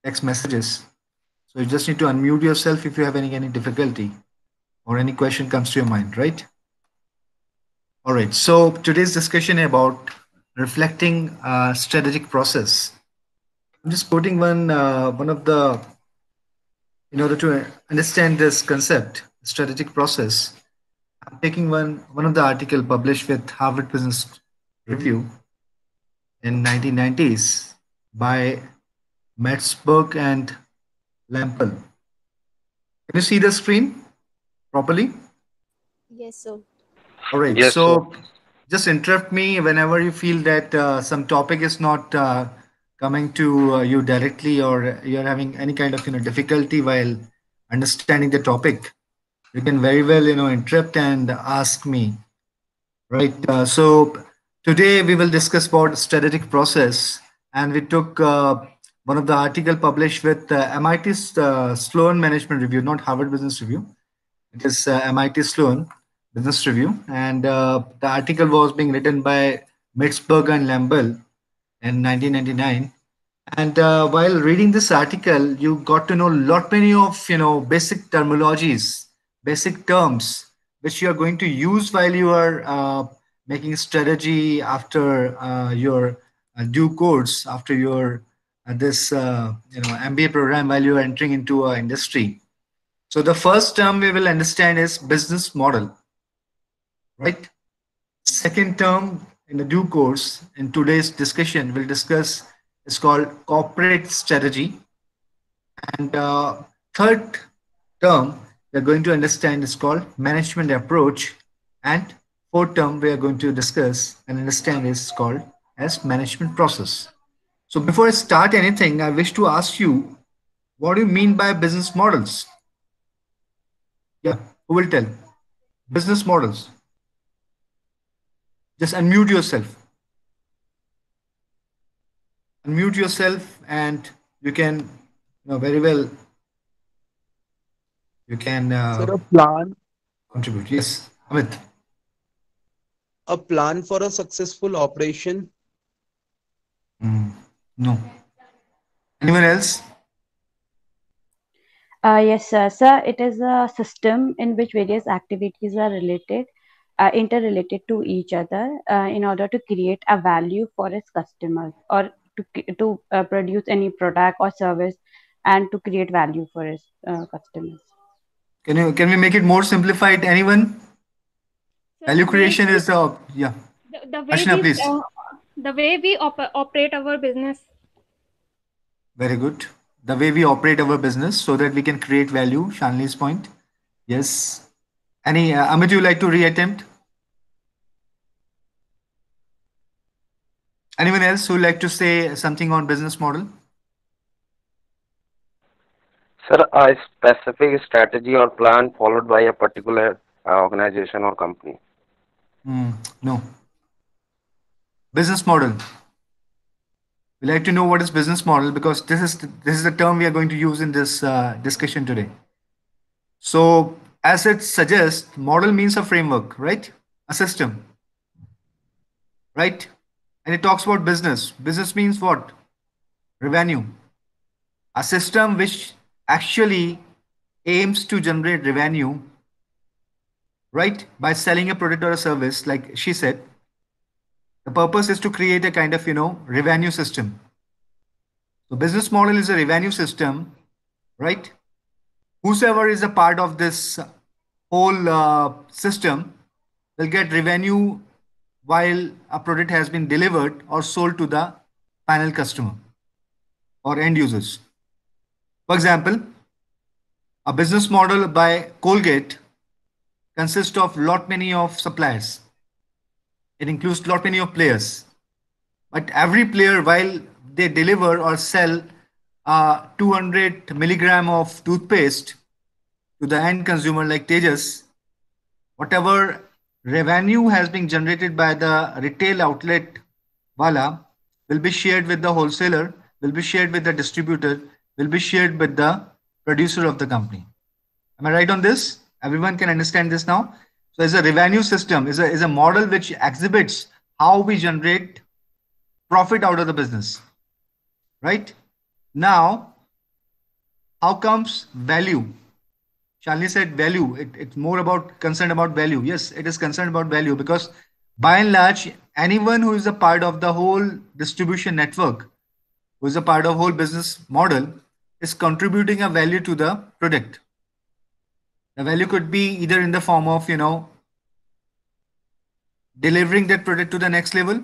text messages. So you just need to unmute yourself if you have any difficulty or any question comes to your mind, right? All right. So today's discussion about reflecting strategic process. I'm just quoting one of the in order to understand this concept, strategic process. I'm taking one of the article published with Harvard Business Review in 1990s by Metzberg and Lampel. Can you see the screen properly? Yes, sir. All right. Yes, sir. So just interrupt me whenever you feel that some topic is not coming to you directly, or you're having any kind of difficulty while understanding the topic. You can very well interrupt and ask me. Right. So today we will discuss about strategic process, and we took one of the article published with MIT Sloan Management Review, not Harvard Business Review. It is MIT Sloan Business Review, and the article was being written by Metzberger and Lambel in 1999. And while reading this article, you got to know lot many of basic terminologies, basic terms, which you are going to use while you are making strategy after your due course, after your this MBA program, while you are entering into a industry. So the first term we will understand is business model, right? Second term in the due course in today's discussion we'll discuss is called corporate strategy, and third term we are going to understand is called management approach, and fourth term we are going to discuss and understand is called as management process. So before I start anything, I wish to ask you, what do you mean by business models? Yeah, who will tell? Business models. Just unmute yourself, and you can very well you can Sir, contribute. Yes, Amit. a plan for a successful operation. Mm, no. Anyone else? Yes, sir. It is a system in which various activities are interrelated to each other in order to create a value for its customers, or to produce any product or service and to create value for its customers. Can we make it more simplified? Anyone? So Value creation maybe is yeah. the way Ashna, we please. operate our business. Very good. The way we operate our business so that we can create value. Shanli's point. Yes. Any Amit, you like to reattempt? Anyone else who like to say something on business model? Sir, a specific strategy or plan followed by a particular organization or company. No. Business model. We like to know what is business model, because this is the term we are going to use in this discussion today. So, as it suggests, model means a framework, right? A system, right? And it talks about business. Business means what? Revenue. A system which actually aims to generate revenue, right? By selling a product or a service, like she said. The purpose is to create a kind of, revenue system. So business model is a revenue system, right? Whosoever is a part of this whole system will get revenue while a product has been delivered or sold to the final customer or end users. For example, a business model by Colgate consists of lot many of suppliers. It includes lot many of players. But every player, while they deliver or sell 200 milligram of toothpaste to the end consumer like Tejas, whatever revenue has been generated by the retail outlet wala will be shared with the wholesaler, will be shared with the distributor, will be shared with the producer of the company. Am I right on this? Everyone can understand this now. So, as a revenue system is a model which exhibits how we generate profit out of the business, right? Now, How comes value? Shalini said value. It's more about concerned about value. Yes, it is concerned about value because by and large, anyone who is a part of the whole distribution network, who is a part of whole business model, is contributing a value to the product. The value could be either in the form of, delivering that product to the next level,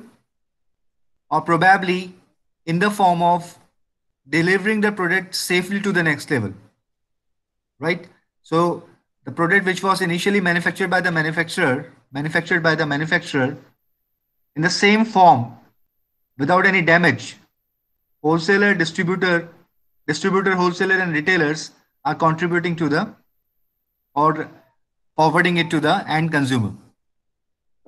or probably in the form of delivering the product safely to the next level, right? So the product which was initially manufactured by the manufacturer in the same form without any damage, wholesaler, distributor, wholesaler, and retailers are contributing to the or forwarding it to the end consumer.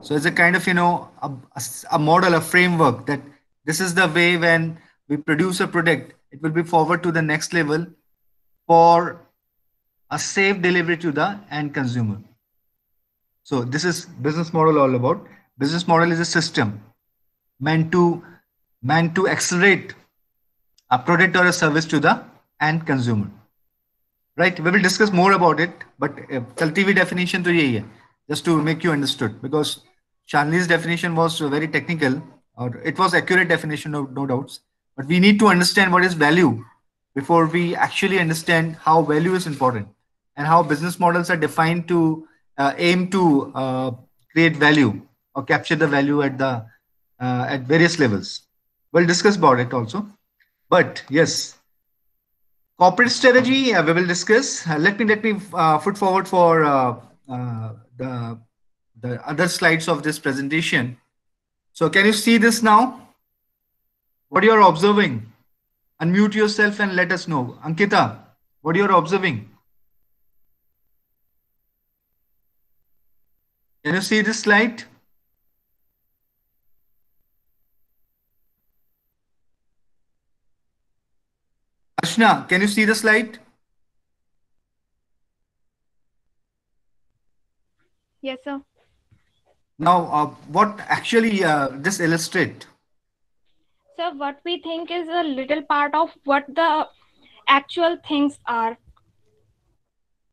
So it's a kind of, a model, a framework that this is the way when we produce a product, it will be forward to the next level for a safe delivery to the end consumer. So this is business model all about. Business model is a system meant to accelerate a product or a service to the end consumer. Right? We will discuss more about it, but TV definition to yahi hai, just to make you understood, because Shalini's definition was very technical, or it was accurate definition, no doubts. But we need to understand what is value before we actually understand how value is important and how business models are defined to aim to create value or capture the value at various levels. We'll discuss about it also. But yes, corporate strategy, we will discuss. Let me put forward for the other slides of this presentation. So can you see this now? What you are observing? Unmute yourself and let us know. Ankita, what you are observing? Can you see this slide? Ashna, can you see the slide? Yes, sir. Now, what actually this illustrate? So what we think is a little part of what the actual things are.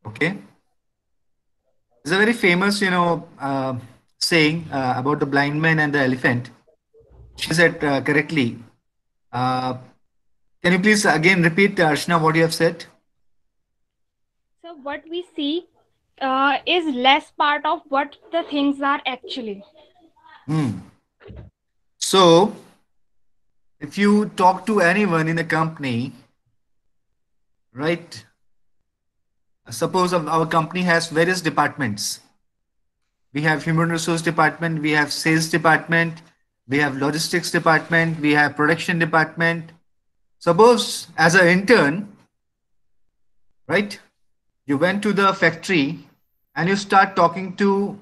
Okay. There's a very famous, saying about the blind man and the elephant. She said correctly. Can you please again repeat, Arshna, what you have said? So what we see is less part of what the things are actually. So, if you talk to anyone in a company, right? Suppose our company has various departments. We have human resource department, we have sales department, we have logistics department, we have production department. Suppose as an intern, right? You went to the factory and you start talking to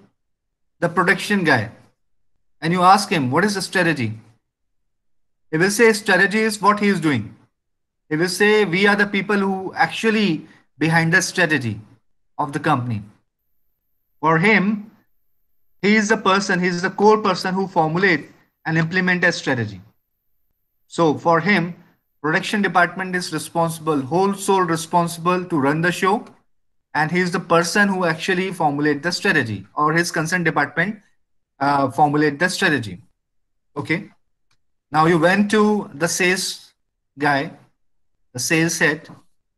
the production guy and you ask him, what is the strategy? He will say strategy is what he is doing. He will say we are the people who actually behind the strategy of the company. For him, he is the person, he is the core person who formulate and implement a strategy. So for him, production department is responsible, whole soul responsible to run the show, and he is the person who actually formulate the strategy, or his concerned department formulate the strategy. Okay. Now you went to the sales guy, the sales head,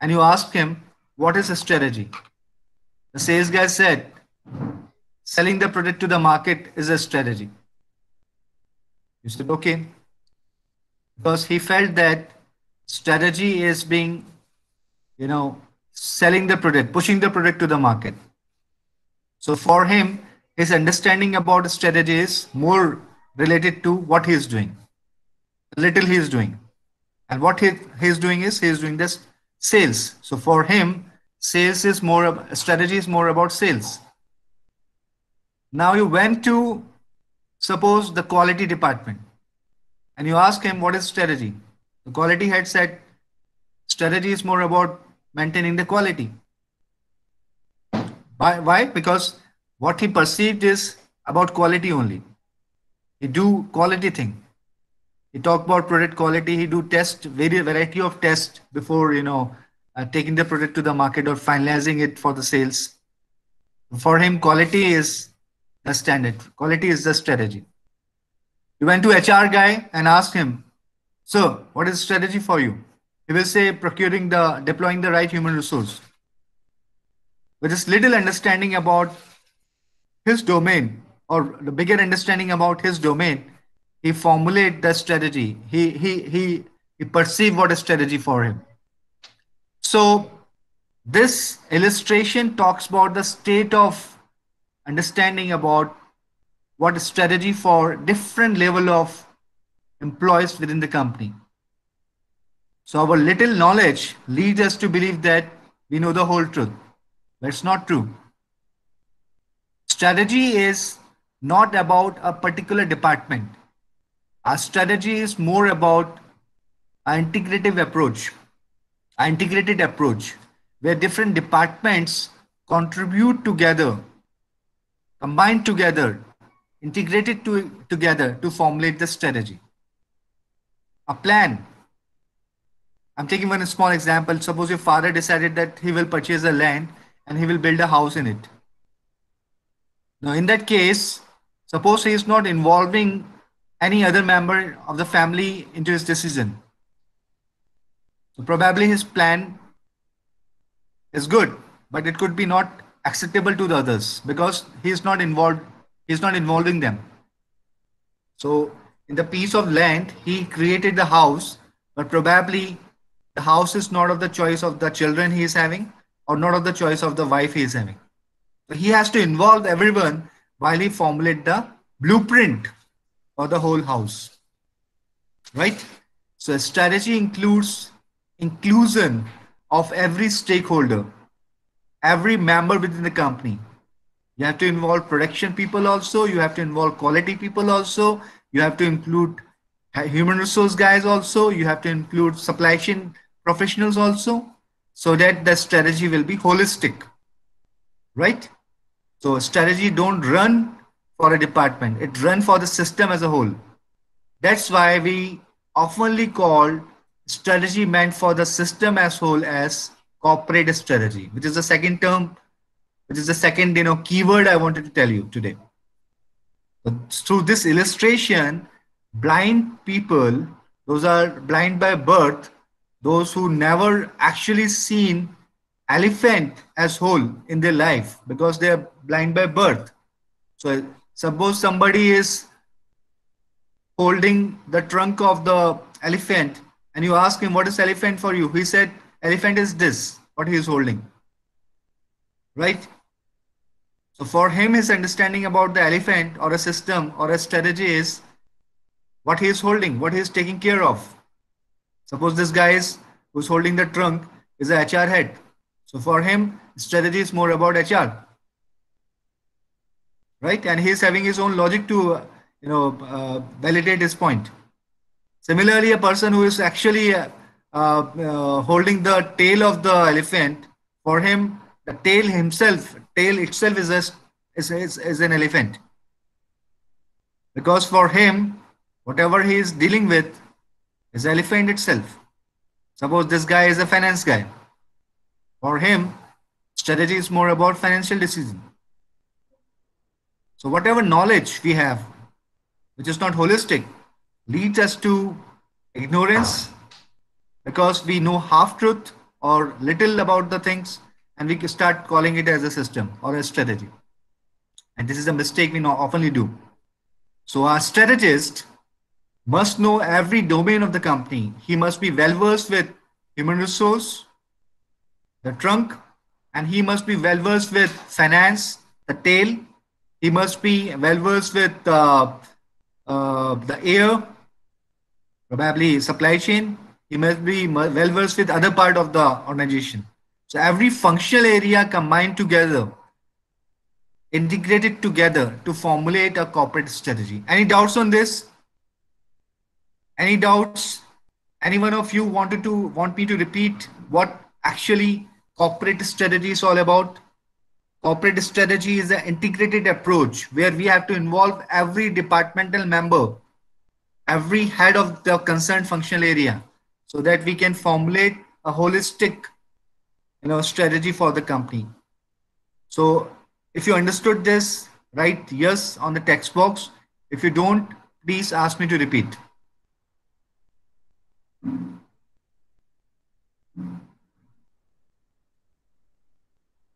and you asked him, what is the strategy? The sales guy said, selling the product to the market is a strategy. You said, okay. Because he felt that strategy is being, selling the product, pushing the product to the market. So for him, his understanding about strategy is more related to what he is doing, little he is doing. And what he is doing is he is doing this sales. So for him, sales is more, strategy is more about sales. Now you went to, suppose, the quality department and you ask him what is strategy. The quality head said strategy is more about maintaining the quality. Why? Because what he perceived is about quality only. He do quality thing. He talk about product quality. He do test variety of tests before taking the product to the market or finalizing it for the sales. For him, quality is the standard. Quality is the strategy. You went to HR guy and asked him, "So, what is strategy for you?" He will say, deploying the right human resource. With this little understanding about his domain or the bigger understanding about his domain, he formulate the strategy. He perceive what is strategy for him. So this illustration talks about the state of understanding about what is strategy for different level of employees within the company. So our little knowledge leads us to believe that we know the whole truth. That's not true. Strategy is not about a particular department. Our strategy is more about an integrated approach, where different departments contribute together, combine together, together to formulate the strategy. A plan. I'm taking one small example. Suppose your father decided that he will purchase a land and he will build a house in it. Now, in that case, suppose he is not involving any other member of the family into his decision. So probably his plan is good, but it could be not acceptable to the others because he is not involved. He is not involving them. So in the piece of land, he created the house, but probably the house is not of the choice of the children he is having, or not of the choice of the wife he is having. So he has to involve everyone while he formulate the blueprint for the whole house, right? So a strategy includes inclusion of every stakeholder, every member within the company. You have to involve production people also. You have to involve quality people also. You have to include human resource guys also. You have to include supply chain professionals also, so that the strategy will be holistic, right? So strategy don't run for a department. It run for the system as a whole. That's why we oftenly call strategy meant for the system as whole as corporate strategy, which is the second term, which is the second keyword I wanted to tell you today. So through this illustration, blind people, those are blind by birth, those who never actually seen elephant as whole in their life because they are blind by birth. So suppose somebody is holding the trunk of the elephant and you ask him, what is elephant for you? He said, elephant is this, what he is holding, right? So for him, his understanding about the elephant or a system or a strategy is what he is holding, what he is taking care of. Suppose this guy who's holding the trunk is a HR head. So for him, strategy is more about HR, right? And he's having his own logic to, validate his point. Similarly, a person who is actually holding the tail of the elephant, for him, the tail itself is an elephant. Because for him, whatever he is dealing with is elephant itself. Suppose this guy is a finance guy. For him, strategy is more about financial decision. So whatever knowledge we have, which is not holistic, leads us to ignorance because we know half truth or little about the things and we start calling it as a system or a strategy. And this is a mistake we oftenly do. So our strategist must know every domain of the company. He must be well versed with human resource, the trunk, and he must be well versed with finance, the tail. He must be well versed with the air, probably supply chain. He must be well versed with other part of the organization. So every functional area combined together, integrated together to formulate a corporate strategy. Any doubts on this? Any doubts? Any one of you want me to repeat what actually corporate strategy is all about? Corporate strategy is an integrated approach where we have to involve every departmental member, every head of the concerned functional area, so that we can formulate a holistic strategy for the company. So if you understood this, write yes on the text box. If you don't, please ask me to repeat.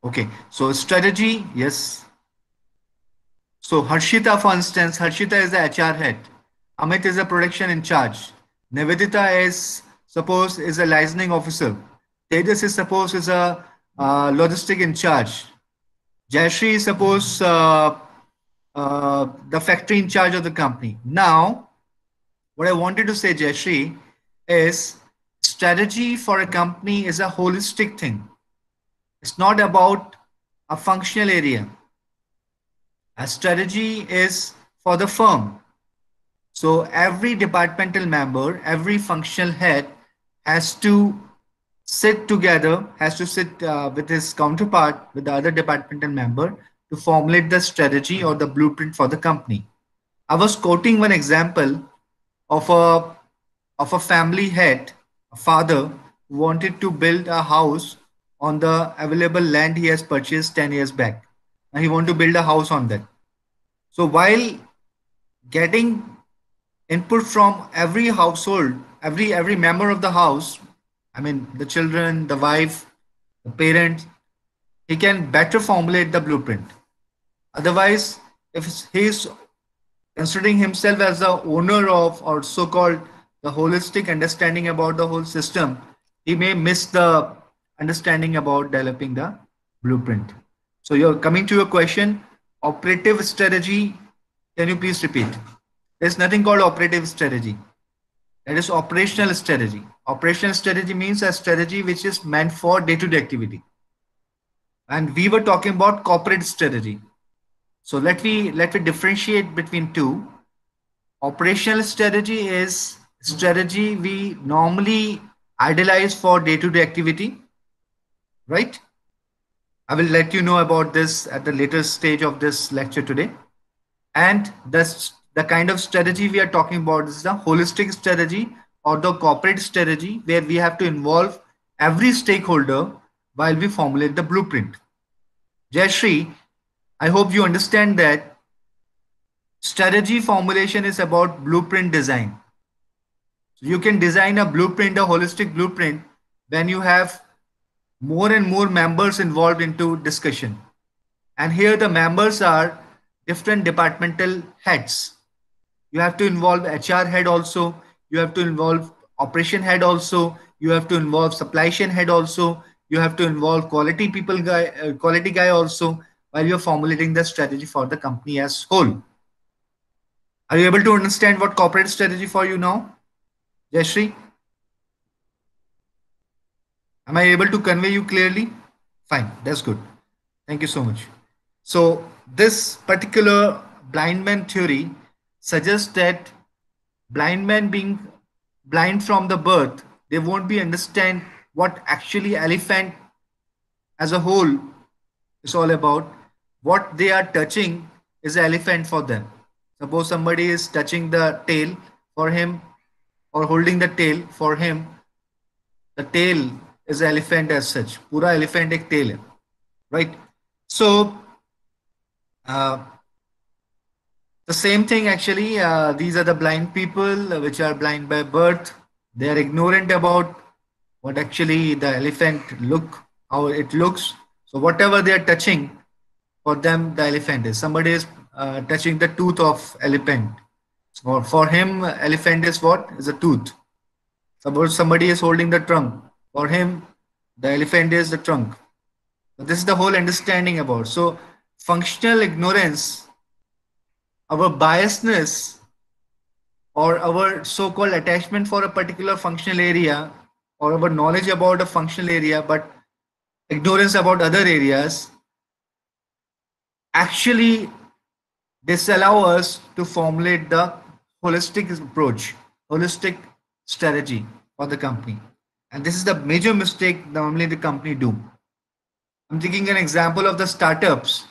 Okay, so strategy, yes. So Harshita, for instance, Harshita is the HR head. Amit is a production in charge. Nivedita is suppose is a licensing officer. Tejas is suppose is a logistic in charge. Jayashree is suppose the factory in charge of the company. Now, what I wanted to say, Jayashree, is strategy for a company is a holistic thing. It's not about a functional area. A strategy is for the firm. So every departmental member, every functional head has to sit together, has to sit with his counterpart, with the other departmental member to formulate the strategy or the blueprint for the company. I was quoting one example of a family head, a father who wanted to build a house on the available land he has purchased 10 years back. And he wanted to build a house on that. So while getting input from every household, every member of the house, I mean the children, the wife, the parents, he can better formulate the blueprint. Otherwise, if he's considering himself as the owner of or so-called the holistic understanding about the whole system, he may miss the understanding about developing the blueprint. So you're coming to your question, operative strategy. Can you please repeat? There's nothing called operative strategy. That is operational strategy. Operational strategy means a strategy which is meant for day-to-day activity. And we were talking about corporate strategy. So let me differentiate between two. Operational strategy is strategy we normally idealize for day-to-day activity, right? I will let you know about this at the later stage of this lecture today. And the kind of strategy we are talking about is the holistic strategy or the corporate strategy where we have to involve every stakeholder while we formulate the blueprint. Jayashree, I hope you understand that strategy formulation is about blueprint design. So you can design a blueprint, a holistic blueprint, when you have more and more members involved into discussion. And here the members are different departmental heads. You have to involve HR head also. You have to involve operation head also. You have to involve supply chain head also. You have to involve quality guy also while you're formulating the strategy for the company as whole. Are you able to understand what corporate strategy for you now, Jayashree? Am I able to convey you clearly? Fine, that's good. Thank you so much. So this particular blind man theory suggests that blind men being blind from the birth, they won't be understand what actually elephant as a whole is all about. What they are touching is an elephant for them. Suppose somebody is touching the tail for him or holding the tail for him, the tail is an elephant as such. Pura elephant ek tail hai, right? So the same thing actually, these are the blind people which are blind by birth. They are ignorant about what actually the elephant how it looks. So whatever they are touching, for them the elephant is. Somebody is touching the tooth of elephant. So for him, elephant is what? Is a tooth. Suppose somebody is holding the trunk. For him, the elephant is the trunk. So this is the whole understanding about. So functional ignorance, our biasness or our so-called attachment for a particular functional area or our knowledge about a functional area but ignorance about other areas actually disallow us to formulate the holistic approach, holistic strategy for the company. And this is the major mistake normally the company do. I'm taking an example of the startups.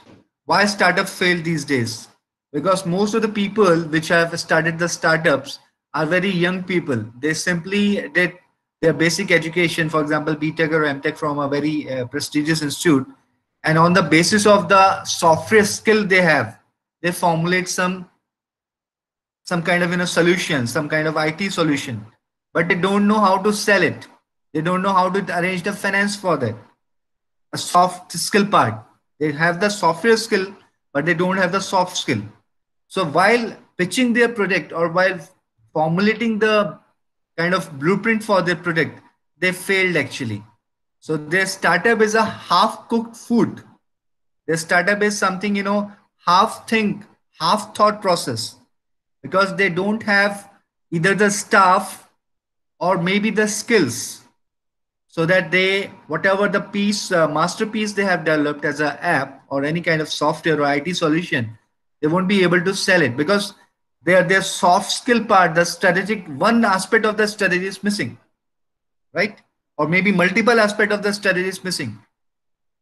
Why startups fail these days? Because most of the people which have started the startups are very young people. They simply did their basic education, for example, BTech or MTech from a very prestigious institute, and on the basis of the software skill they have, they formulate some kind of solution, some kind of IT solution, but they don't know how to sell it. They don't know how to arrange the finance for that. A soft skill part. They have the software skill, but they don't have the soft skill. So while pitching their product or while formulating the kind of blueprint for their product, they failed actually. So their startup is a half cooked food. Their startup is something, half think, half thought process, because they don't have either the staff or maybe the skills, so that they, whatever the masterpiece they have developed as an app or any kind of software or IT solution, they won't be able to sell it because their soft skill part, the strategic one aspect of the strategy is missing, right? Or maybe multiple aspect of the strategy is missing.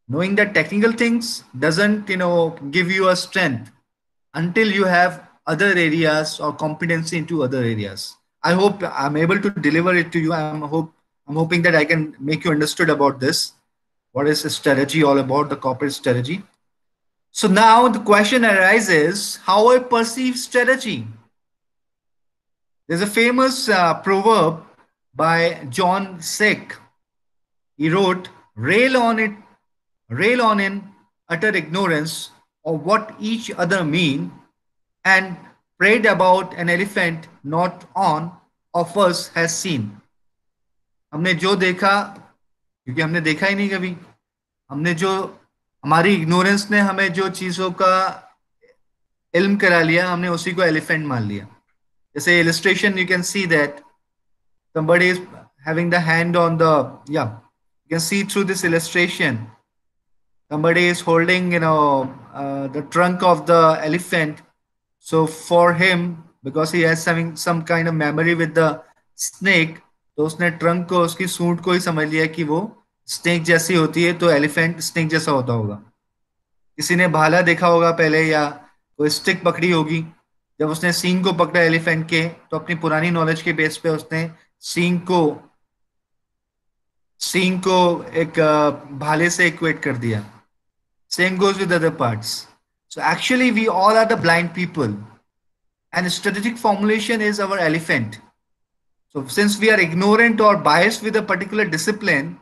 Knowing the technical things doesn't give you a strength until you have other areas or competency into other areas. I hope I'm able to deliver it to you. I'm hoping that I can make you understood about this. What is the strategy all about, the corporate strategy? So now the question arises, how I perceive strategy. There's a famous proverb by John Sick. He wrote, rail on in utter ignorance of what each other mean, and prayed about an elephant not on of us has seen. हमने जो देखा, क्योंकि हमने देखा ही नहीं कभी, हमने जो, हमारी इग्नोरेंस ने हमें जो चीजों का इल्म करा लिया, हमने उसी को एलिफेंट मान लिया. जैसे illustration, you can see that somebody is having the hand on the, yeah, you can see through this illustration, somebody is holding the trunk of the elephant. So for him, because he has having some kind of memory with the snake, तो उसने trunk को, उसकी सूंड को ही समझ लिया कि वो स्नेक जैसी होती है, तो एलिफेंट स्नेक जैसा होता होगा. किसी ने भाला देखा होगा पहले, या कोई स्टिक पकड़ी होगी. जब उसने सींग को पकड़ा एलिफेंट के, तो अपनी पुरानी नॉलेज के बेस पे उसने सींग को एक भाले से इक्वेट कर दिया. Same goes with other parts. So actually we all are the blind people, and strategic formulation is our elephant. So since we are ignorant or biased with a particular discipline,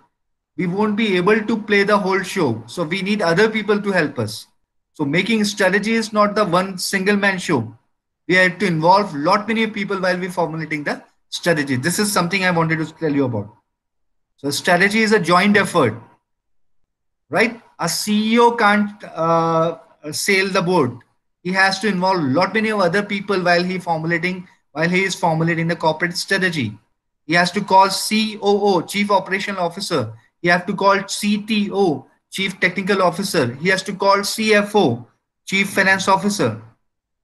we won't be able to play the whole show. So we need other people to help us. So making strategy is not the one single man show. We have to involve lot many people while we formulating the strategy. This is something I wanted to tell you about. So strategy is a joint effort, right? A CEO can't sail the boat. He has to involve lot many other people while he is formulating the corporate strategy. He has to call COO, Chief Operational Officer. He has to call CTO, Chief Technical Officer. He has to call CFO, Chief Finance Officer,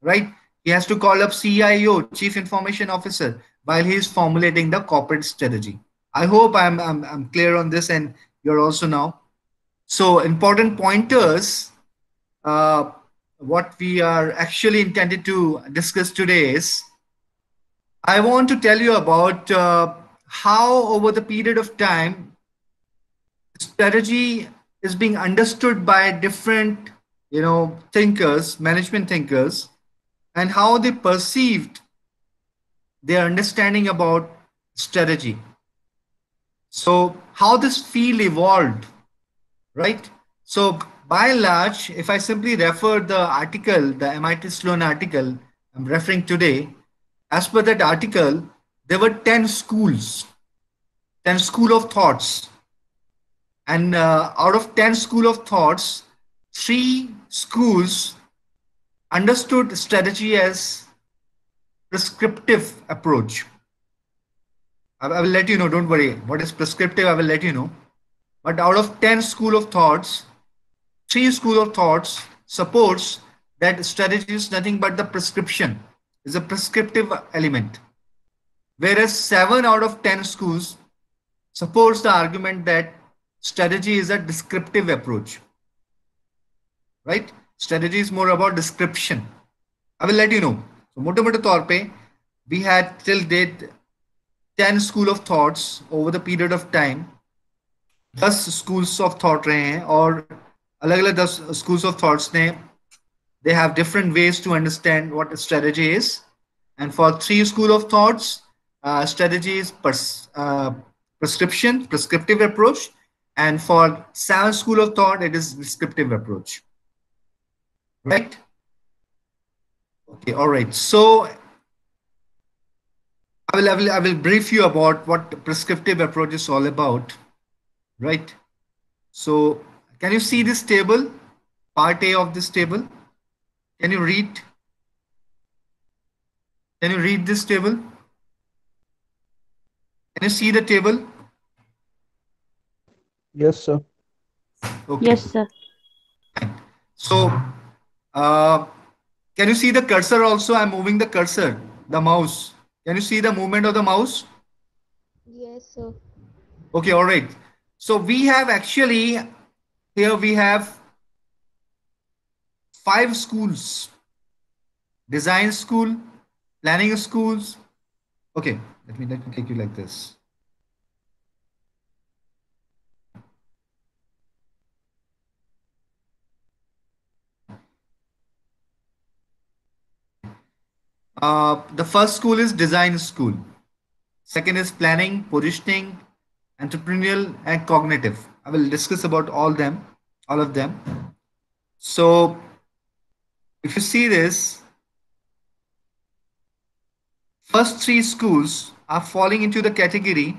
right? He has to call up CIO, Chief Information Officer, while he is formulating the corporate strategy. I hope I'm clear on this, and you're also now. So important pointers, what we are actually intended to discuss today is, I want to tell you about how over the period of time, strategy is being understood by different, thinkers, management thinkers, and how they perceived their understanding about strategy. So how this field evolved, right? So by and large, if I simply refer the article, the MIT Sloan article I'm referring today, as per that article, there were 10 schools, 10 school of thoughts. And out of 10 school of thoughts, 3 schools understood strategy as prescriptive approach. I will let you know, don't worry. What is prescriptive, I will let you know. But out of 10 school of thoughts, 3 school of thoughts supports that strategy is nothing but the prescription, is a prescriptive element. Whereas 7 out of 10 schools supports the argument that strategy is a descriptive approach, right? Strategy is more about description. I will let you know. So mote taur pe, we had till date 10 school of thoughts over the period of time. 10 schools of thought रहे हैं और अलग अलग 10 schools of thoughts ने they have different ways to understand what a strategy is. And for 3 school of thoughts, strategy is prescriptive approach. And for 7 school of thought, it is descriptive approach. Right? Okay, all right. So I will brief you about what prescriptive approach is all about. Right? So can you see this table? Part A of this table? Can you read? Can you read this table? Can you see the table? Yes, sir. Okay. Yes, sir. So, can you see the cursor also? I'm moving the cursor, the mouse. Can you see the movement of the mouse? Yes, sir. Okay, all right. So we have actually, here we have 5 schools. Design school, planning schools. Okay, let me take you like this. The first school is design school. Second is planning, positioning, entrepreneurial, and cognitive. I will discuss about all of them. So if you see this, first 3 schools are falling into the category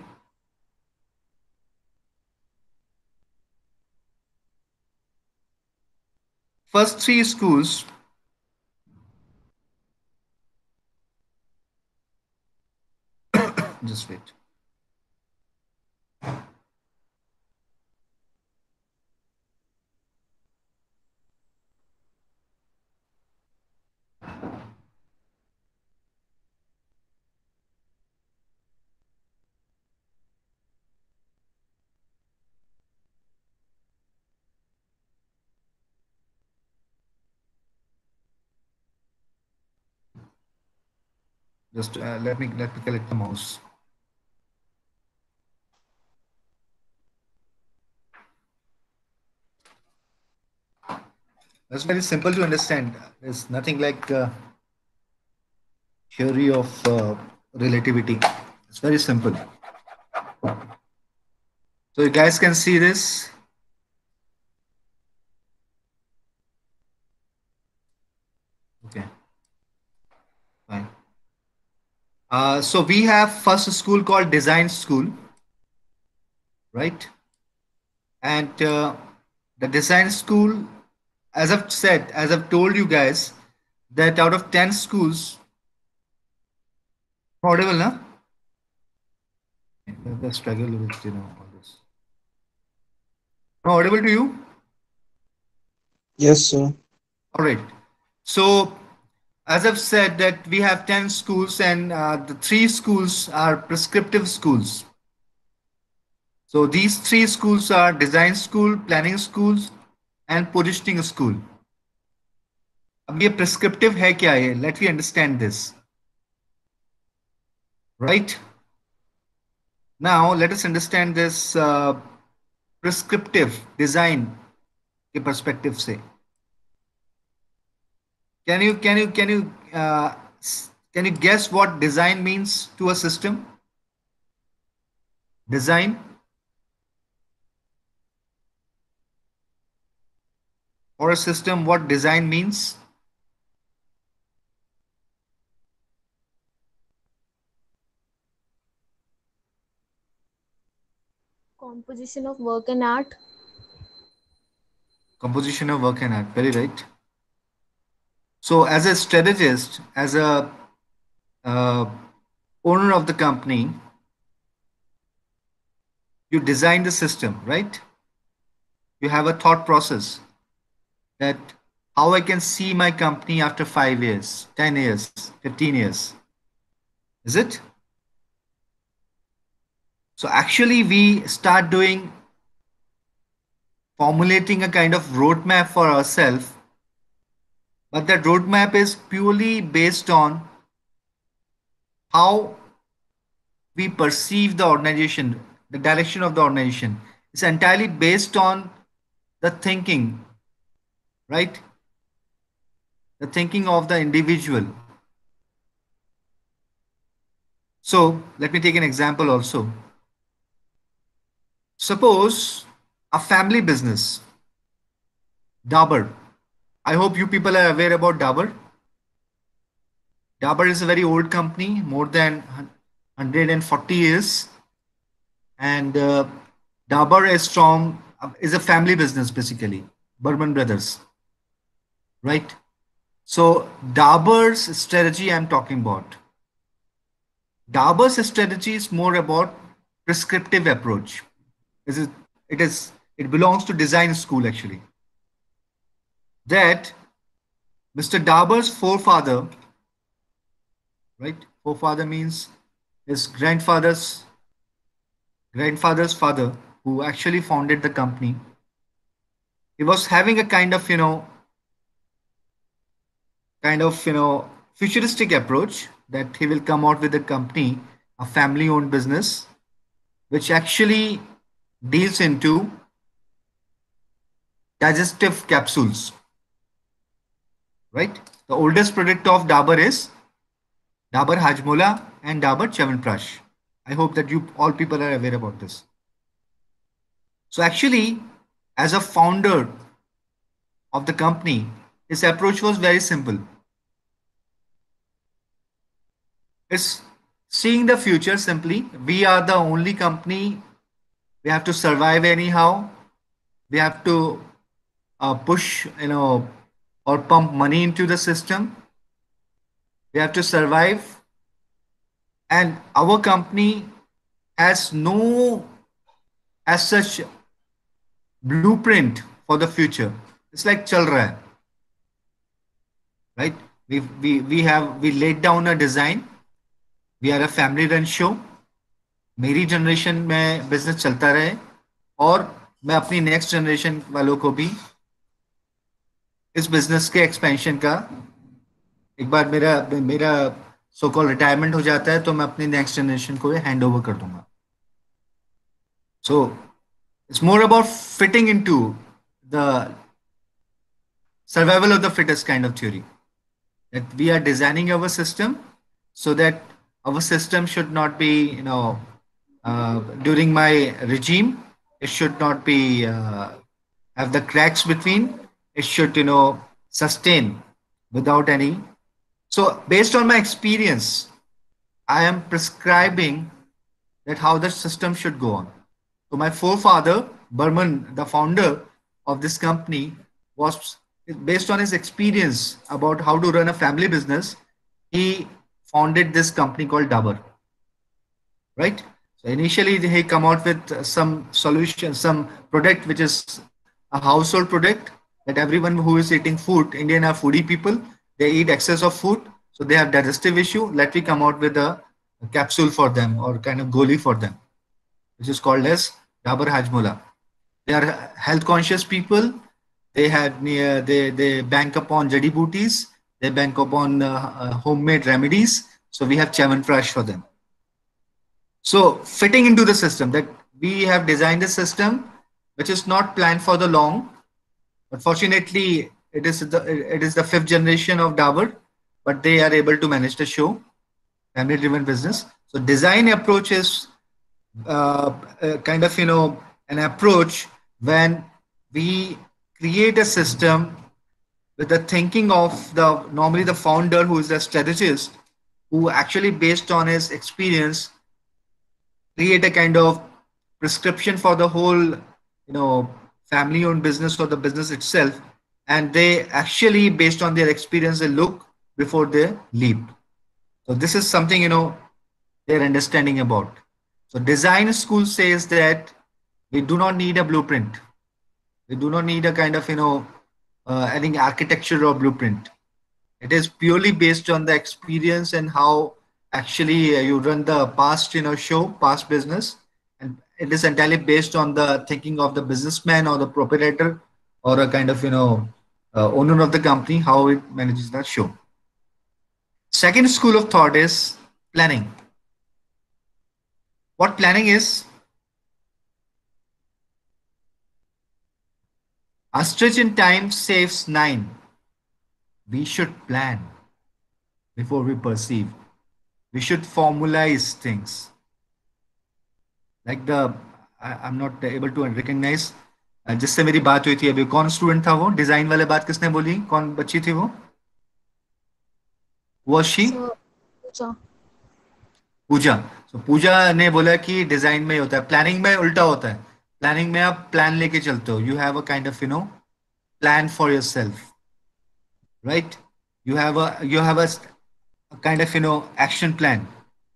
first 3 schools just wait. Just let me collect the mouse. That's very simple to understand. There's nothing like theory of relativity. It's very simple. So you guys can see this. Okay. Fine. So we have first school called design school, right? And the design school, as I've said, as I've told you guys, that out of 10 schools, audible, na? The struggle with all this. No, audible to you? Yes, sir. All right. So as I've said that we have 10 schools and the 3 schools are prescriptive schools. So these 3 schools are design school, planning schools and positioning school. अब ये prescriptive है क्या है? Let me understand this. Right? Now let us understand this prescriptive design के perspective से. Can you guess what design means to a system? Design. For a system, what design means? Composition of work and art. Composition of work and art. Very right. So as a strategist, as a owner of the company, you design the system, right? You have a thought process that how I can see my company after 5 years, 10 years, 15 years. Is it? So actually we start doing formulating a kind of roadmap for ourselves, but that roadmap is purely based on how we perceive the organization, the direction of the organization, is entirely based on the thinking, right? The thinking of the individual. So let me take an example also. Suppose a family business, Dabur. I hope you people are aware about Dabur. Dabur is a very old company, more than 140 years, and Dabur is a family business basically, Burman Brothers, right? So Dabur's strategy I'm talking about. Dabur's strategy is more about prescriptive approach. It belongs to design school actually. That Mr. Dabur's forefather, right? Forefather means his grandfather's father, who actually founded the company. He was having a futuristic approach that he will come out with a company, a family-owned business, which actually deals into digestive capsules, right? The oldest product of Dabur is Dabur Hajmola and Dabur Chyawanprash. I hope that you all people are aware about this. So actually, as a founder of the company, his approach was very simple. It's seeing the future simply. We are the only company. We have to survive anyhow. We have to push, or pump money into the system. We have to survive. And our company has no, as such, blueprint for the future. It's like chal raha hai, right? We laid down a design. We are a family run show. मेरी generation में business चलता रहे और मैं अपनी next generation वालों को भी इस बिजनेस के एक्सपेंशन का, एक बार मेरा मेरा सो कॉल रिटायरमेंट हो जाता है तो मैं अपनी नेक्स्ट जनरेशन को हैंड ओवर कर दूंगा. So it's more about fitting into the survival of the fittest kind of theory, that we are designing our system so that our system should not be, during my regime, it should not be have the cracks between. It should, sustain without any. So based on my experience, I am prescribing that how the system should go on. So my forefather Burman, the founder of this company, was, based on his experience about how to run a family business, he founded this company called Dabur, right? So initially he come out with some solution, some product which is a household product that everyone who is eating food, Indian are foodie people, they eat excess of food, so they have digestive issue. Let me come out with a capsule for them, or kind of goli for them, which is called as Dabur Hajmola. They are health conscious people. They bank upon jadi booties. They bank upon homemade remedies. So we have Chyawanprash for them. So fitting into the system, that we have designed a system which is not planned for the long, but fortunately it is the fifth generation of Dabur, but they are able to manage the show, family driven business. So design approach is kind of, an approach when we create a system with the thinking of normally the founder, who is the strategist, who actually based on his experience create a kind of prescription for the whole, family owned business or the business itself. And they actually, based on their experience, they look before they leap. So this is something, they're understanding about. So design school says that we do not need a blueprint. We do not need a kind of, I think, architecture or blueprint. It is purely based on the experience and how actually you run the past, past business. And it is entirely based on the thinking of the businessman or the proprietor or a kind of, owner of the company, how it manages that show. Second school of thought is planning. What planning is? A stretch in time saves 9. We should plan before we perceive. We should formalize things. Like I'm not able to recognize जिससे मेरी बात हुई थी अभी, कौन student था वो, design वाले बात किसने बोली, कौन बच्ची थी वो, was she? So, Pooja. Puja. So पूजा ने बोला कि डिजाइन में ही होता है, प्लानिंग में उल्टा होता है. प्लानिंग में आप प्लान लेके चलते हो, you have a kind of plan for yourself, right? You have a kind of action plan.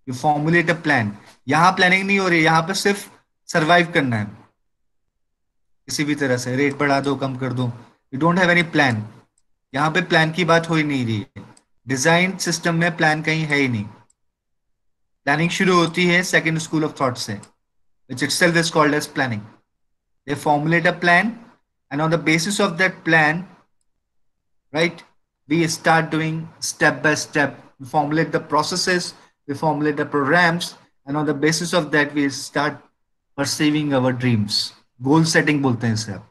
You formulate a plan. यहाँ प्लानिंग नहीं हो रही है, यहाँ पे सिर्फ सरवाइव करना है किसी भी तरह से, रेट बढ़ा दो कम कर दो. You don't have any plan. यहाँ पे प्लान की बात हो ही नहीं रही है. डिजाइन सिस्टम में प्लान कहीं है ही नहीं. प्लानिंग शुरू होती है सेकंड स्कूल ऑफ थॉट से, which itself is called as planning. They formulate a plan, and on the basis of that plan, right, we start doing step by step. We formulate the processes, we formulate the programs, and on the basis of that, we start perceiving our dreams. Goal setting बोलते हैं इसे आप.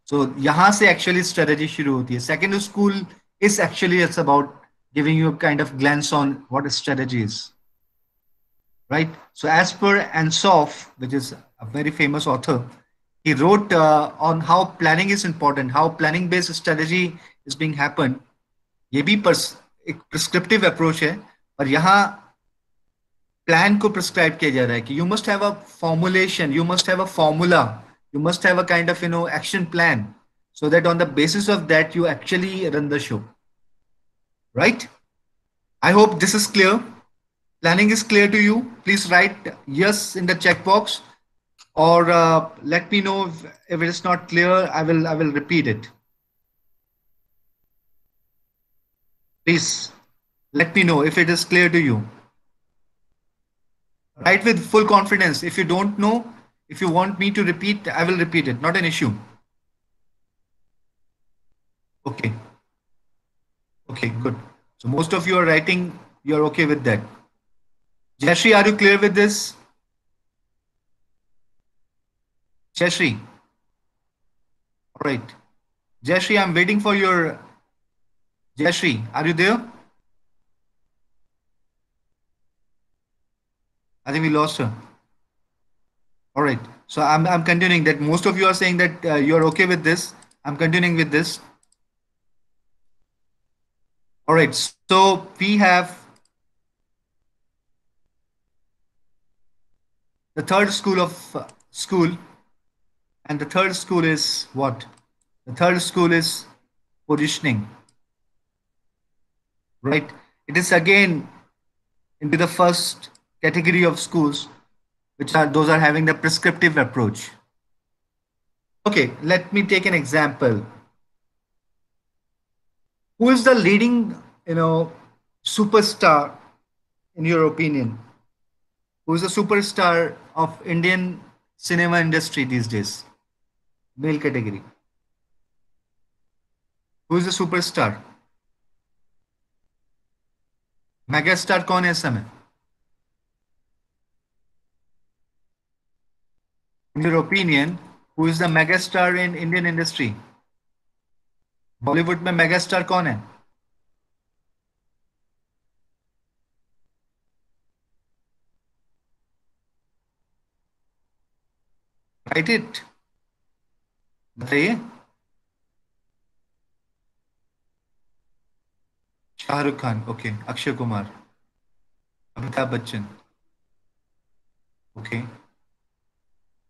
So यहाँ से actually strategy शुरू होती है. Second school is actually it's about giving you a kind of glance on what a strategy is. Right? So as per Ansoff, which is a very famous author, he wrote on how planning is important, how planning based strategy is being happened. ये भी एक prescriptive approach है, और यहाँ plan को prescribe किया जा रहा है कि you must have a formulation, you must have a formula, you must have a kind of action plan, so that on the basis of that you actually run the show. Right? I hope this is clear. Planning is clear to you. Please write yes in the checkbox, or let me know if it is not clear. I will repeat it. Please let me know if it is clear to you. Write with full confidence. If you don't know, if you want me to repeat, I will repeat it. Not an issue. Okay. Okay, good. So most of you are writing. You're okay with that. Jayashree, are you clear with this? Jayashree. All right. Jayashree, I'm waiting for your. Jayashree, are you there? I think we lost her. All right. So I'm continuing that. Most of you are saying that you're okay with this. I'm continuing with this. All right. So we have the third school of school, and the third school is what? The third school is positioning. Right? It is again into the first category of schools, which are those are having the prescriptive approach. Okay, let me take an example. Who is the leading, superstar in your opinion? Who is the superstar of Indian cinema industry these days? Male category. Who is the superstar? Megastar कौन है इस समय? In your opinion, who is the megastar in Indian industry? Bollywood में megastar कौन है? Right it, बताइए. Shahrukh Khan, okay. Akshay Kumar, Amitabh Bachchan, okay.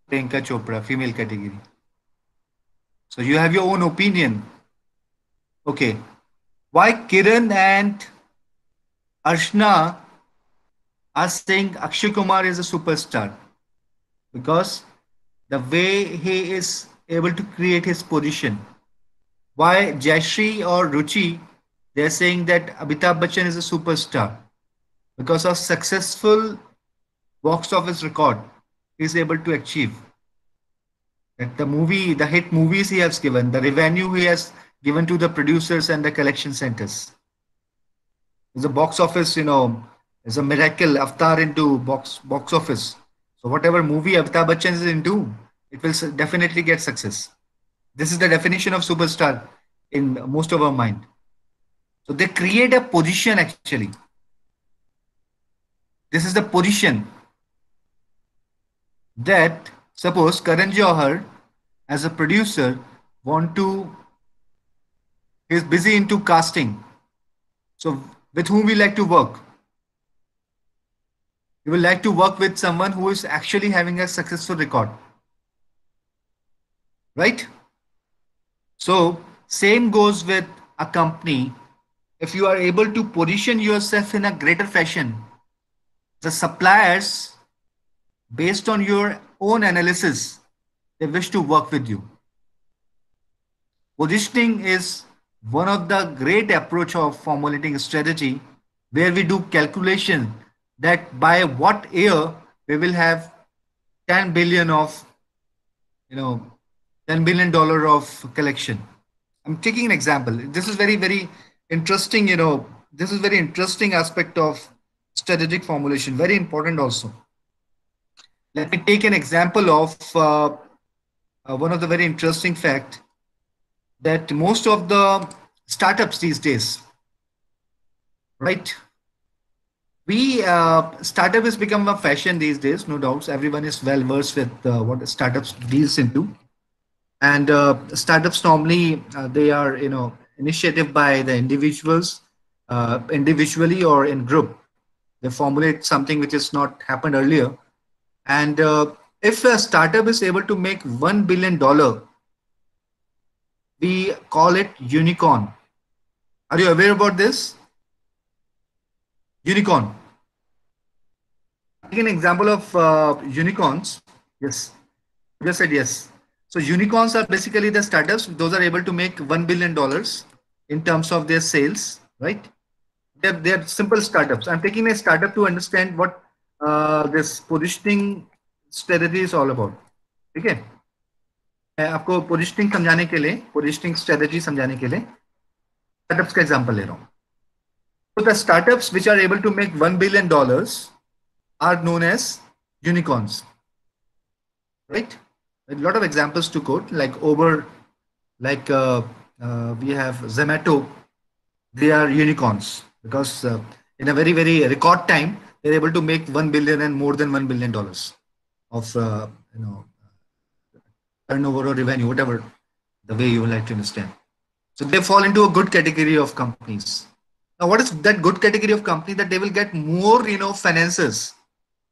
Priyanka Chopra, female category. So you have your own opinion. Okay. Why Kiran and Arshna are saying Akshay Kumar is a superstar? Because the way he is able to create his position. Why Jayashree or Ruchi, they're saying that Amitabh Bachchan is a superstar? Because of successful box office record he is able to achieve. That the hit movies he has given, the revenue he has given to the producers and the collection centers. It's a box office, it's a miracle, avatar into box office. So whatever movie Amitabh Bachchan is into, it will definitely get success. This is the definition of superstar in most of our mind. So they create a position actually. This is the position that suppose Karan Johar as a producer want to is busy into casting. So with whom we like to work? We would like to work with someone who is actually having a successful record. Right? So same goes with a company. If you are able to position yourself in a greater fashion, the suppliers, based on your own analysis, they wish to work with you. Positioning is one of the great approach of formulating a strategy where we do calculation that by what year we will have 10 billion of, you know, $10 billion of collection. I'm taking an example. This is very interesting, this is very interesting aspect of strategic formulation, very important also. Let me take an example of one of the very interesting fact that most of the startups these days, right? We startup has become a fashion these days, no doubts. Everyone is well versed with what startups deals into, and startups normally they are initiative by the individuals, individually or in group. They formulate something which has not happened earlier, and if a startup is able to make $1 billion, we call it unicorn. Are you aware about this? Unicorn. Take an example of unicorns. Yes, you just said yes. So unicorns are basically the startups. Those are able to make $1 billion in terms of their sales, right? They're simple startups. I'm taking a startup to understand what this positioning strategy is all about. Okay. मैं आपको positioning समझाने के लिए, positioning strategy समझाने के लिए startups का example ले रहा हूं. So the startups which are able to make $1 billion are known as unicorns, right? A lot of examples to quote, like Uber, like we have Zomato. They are unicorns because in a very record time they're able to make 1 billion and more than $1 billion of turnover or revenue, whatever the way you would like to understand. So they fall into a good category of companies. Now, what is that good category of company? That they will get more, finances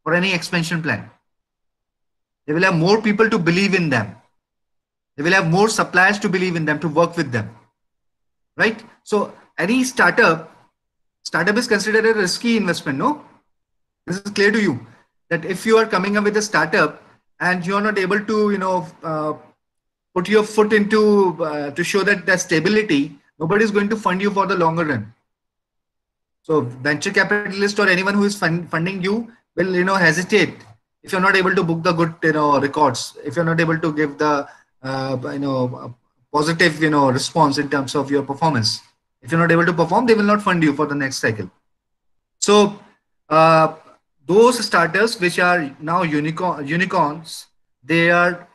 for any expansion plan. They will have more people to believe in them. They will have more suppliers to believe in them, to work with them, right? So any startup is considered a risky investment, no? This is clear to you that if you are coming up with a startup and you are not able to, put your foot into to show that the stability, nobody is going to fund you for the longer run. So venture capitalist or anyone who is funding you will, hesitate if you're not able to book the good, records. If you're not able to give the, positive, response in terms of your performance. If you're not able to perform, they will not fund you for the next cycle. So those startups which are now unicorns, they are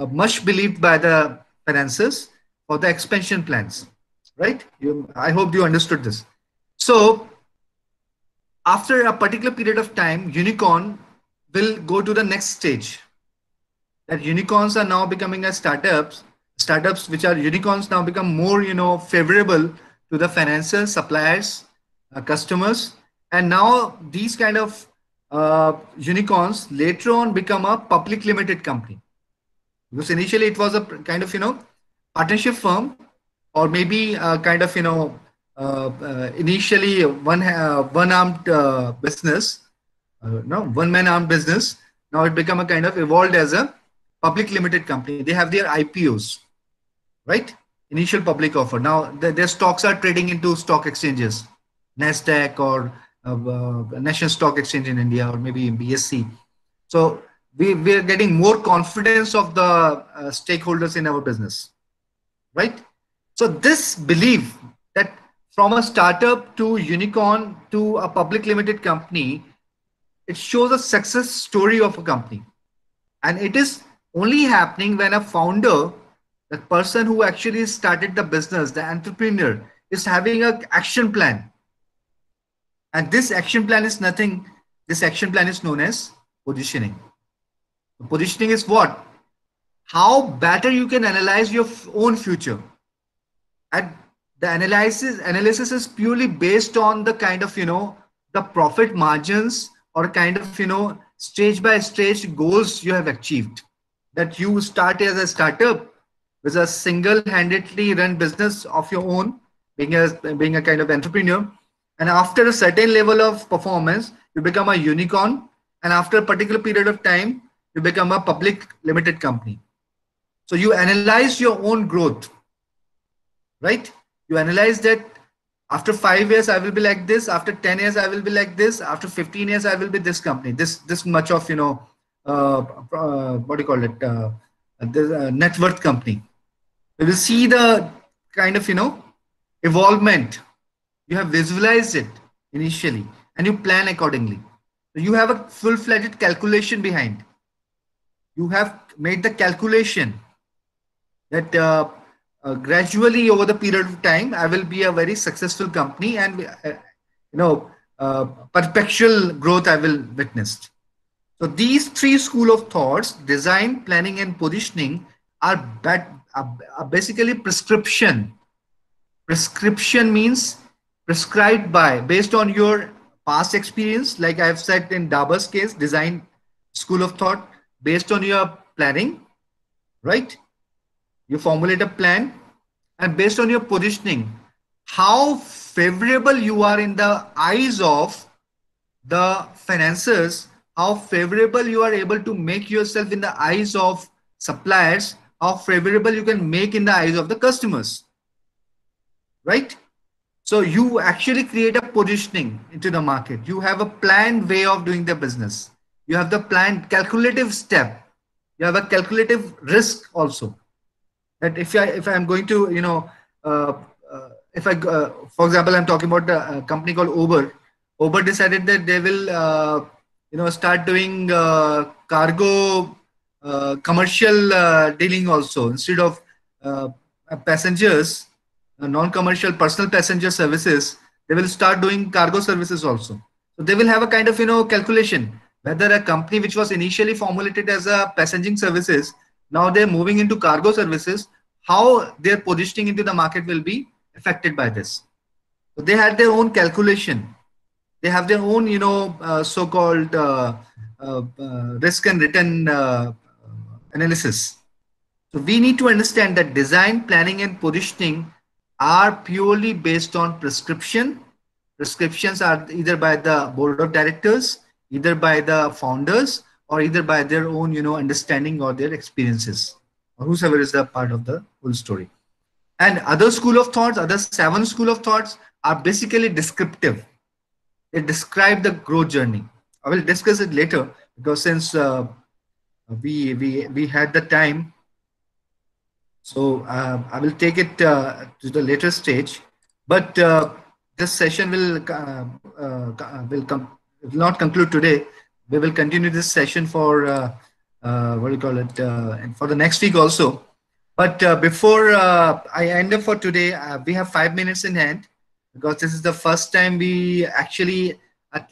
much believed by the financiers for the expansion plans, right? I hope you understood this. So after a particular period of time, unicorn will go to the next stage. That unicorns are now becoming as startups which are unicorns now become more, favorable to the financiers, suppliers, customers, and now these kind of unicorns later on become a public limited company. Because initially it was a kind of, partnership firm, or maybe a kind of, initially one-armed business, one-man armed business. Now it become a kind of evolved as a public limited company. They have their IPOs, right? Initial public offer. Now their stocks are trading into stock exchanges, NASDAQ or National Stock Exchange in India, or maybe BSE. So we are getting more confidence of the stakeholders in our business, right? So this belief that from a startup to unicorn to a public limited company, it shows a success story of a company. And it is only happening when a founder, the person who actually started the business, the entrepreneur, is having an action plan. And this action plan is nothing, this action plan is known as positioning. Positioning is what? How better you can analyze your own future. And the analysis is purely based on the kind of, the profit margins, or kind of, stage by stage goals you have achieved. That you start as a startup with a single-handedly run business of your own, being a kind of entrepreneur, and after a certain level of performance you become a unicorn, and after a particular period of time you become a public limited company. So you analyze your own growth, right? You analyze that after 5 years I will be like this, after 10 years I will be like this, after 15 years I will be this company, this much of, what do you call it, the net worth company. You will see the kind of, evolvement. You have visualized it initially and you plan accordingly. So you have a full-fledged calculation behind. You have made the calculation that gradually over the period of time I will be a very successful company, and perpetual growth I will witness. So these three school of thoughts, design, planning, and positioning, are basically prescription. Prescription means prescribed by, based on your past experience, like I have said in Daba's case, design school of thought, based on your planning, right? You formulate a plan, and based on your positioning, how favorable you are in the eyes of the financiers, how favorable you are able to make yourself in the eyes of suppliers, how favorable you can make in the eyes of the customers, right? So you actually create a positioning into the market. You have a planned way of doing the business. You have the planned calculative step. You have a calculative risk also. That if I'm going to, uh, if I for example, I'm talking about a company called Uber. Uber decided that they will start doing cargo commercial dealing also, instead of uh, passengers, non-commercial personal passenger services. They will start doing cargo services also. So they will have a kind of, calculation whether a company which was initially formulated as a passengering services, now they're moving into cargo services, how their positioning into the market will be affected by this. So they had their own calculation. They have their own, so-called risk and return analysis. So we need to understand that design, planning, and positioning are purely based on prescription. Prescriptions are either by the board of directors, either by the founders, or either by their own, understanding or their experiences, or whosoever is the part of the whole story. And other school of thoughts, other 7 school of thoughts, are basically descriptive. They describe the growth journey. I will discuss it later, because since we had the time, so I will take it to the later stage. But this session will not conclude today. We will continue this session for what do you call it, and for the next week also. But before I end up for today, we have 5 minutes in hand, because this is the first time we actually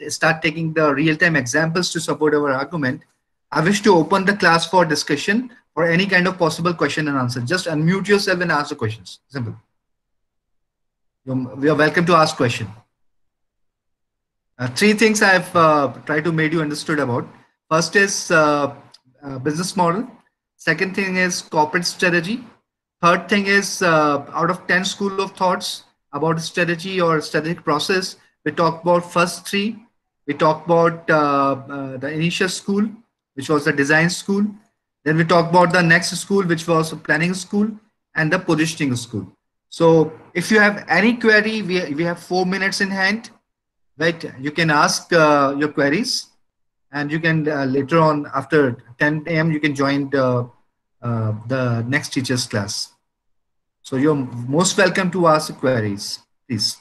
start taking the real-time examples to support our argument. I wish to open the class for discussion or any kind of possible question and answer. Just unmute yourself and ask the questions. Simple. We are welcome to ask question. 3 things I've tried to make you understood about. First is business model. Second thing is corporate strategy. Third thing is out of 10 school of thoughts about strategy or strategic process, we talked about first 3. We talked about the initial school, which was the design school. Then we talked about the next school, which was planning school, and the positioning school. So if you have any query, we have 4 minutes in hand, right? You can ask your queries, and you can later on after 10 a.m. you can join the next teacher's class. So you're most welcome to ask queries, please.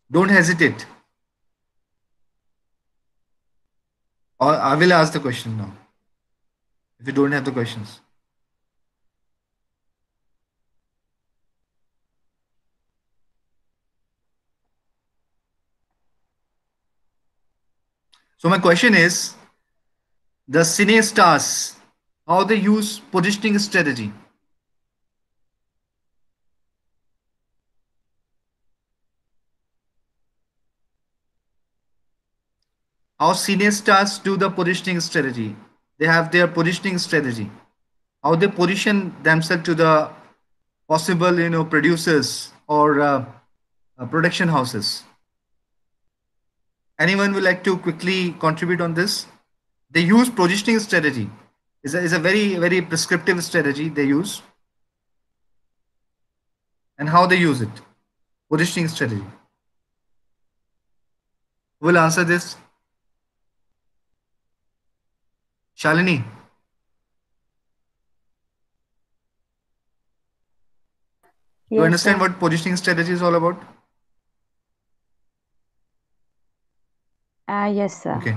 Don't hesitate. Or I will ask the question now. If you don't have the questions. So my question is, the cine stars, how they use positioning strategy. How cine stars do the positioning strategy. They have their positioning strategy. How they position themselves to the possible, producers or production houses. Anyone would like to quickly contribute on this? They use positioning strategy. Is a very, very prescriptive strategy they use. And how they use it. Positioning strategy. Who will answer this? Shalini. You Yes, understand sir. what positioning strategy is all about? Yes, sir. Okay.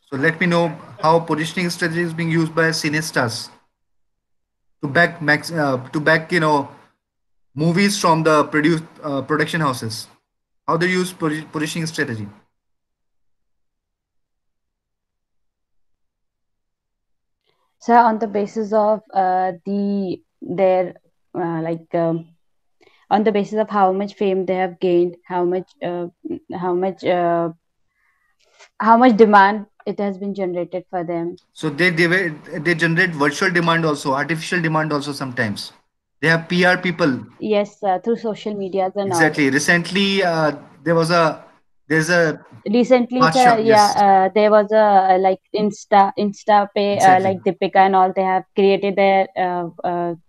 So let me know how positioning strategy is being used by cinestars to back movies from the production houses. How they use positioning strategy. So on the basis of their like on the basis of how much fame they have gained, how much how much demand it has been generated for them. So they generate virtual demand also, artificial demand also sometimes. They have PR people. Yes, through social medias and all. Exactly. Recently, there's a Recently, sir, Badshah. yeah, Yes, there was a like Insta Pay, exactly. like Deepika and all. They have created their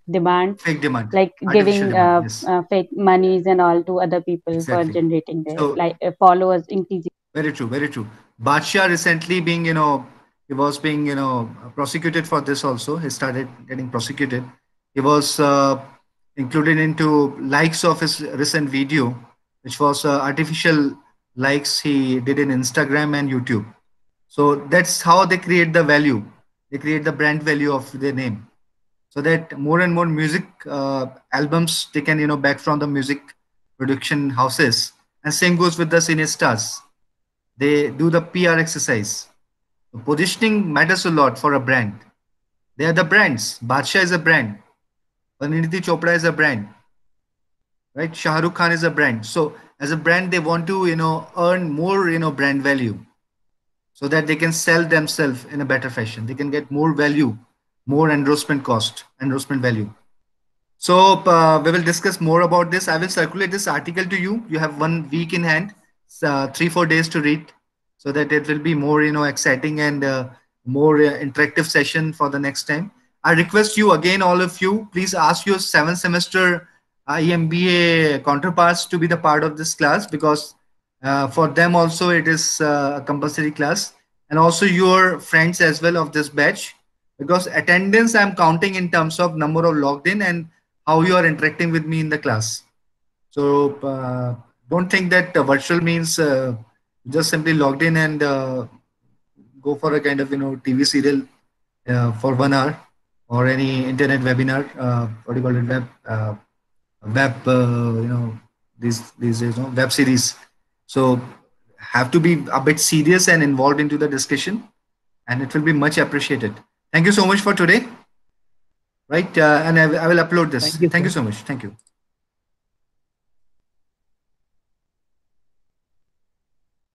demand, Fake demand, like artificial giving demand. Yes, fake monies and all to other people for exactly. generating their So like followers increasing. very true, very true. Badshah recently being, he was being, prosecuted for this also. He started getting prosecuted. He was included into likes of his recent video, which was artificial likes he did in Instagram and YouTube. So that's how they create the value. They create the brand value of their name, so that more and more music albums they can, back from the music production houses. And same goes with the cine stars. They do the PR exercise. Positioning matters a lot for a brand. They are the brands. Badshah is a brand. Pariniti Chopra is a brand, right? Shah Rukh Khan is a brand. So as a brand, they want to, earn more, brand value, so that they can sell themselves in a better fashion. They can get more value, more endorsement cost, endorsement value. So we will discuss more about this. I will circulate this article to you. You have 1 week in hand, 3-4 days to read, so that it will be more, exciting and more interactive session for the next time. I request you again, all of you, please ask your 7th semester EMBA counterparts to be the part of this class, because for them also it is a compulsory class, and also your friends as well of this batch, because attendance I'm counting in terms of number of logged in and how you are interacting with me in the class. So don't think that virtual means just simply logged in and go for a kind of TV serial for 1 hour, or any internet webinar. What do you call it? Web these days, web series. So have to be a bit serious and involved into the discussion, and it will be much appreciated. Thank you so much for today. Right, and I will upload this. Thank you, Thank you sir. so much. Thank you.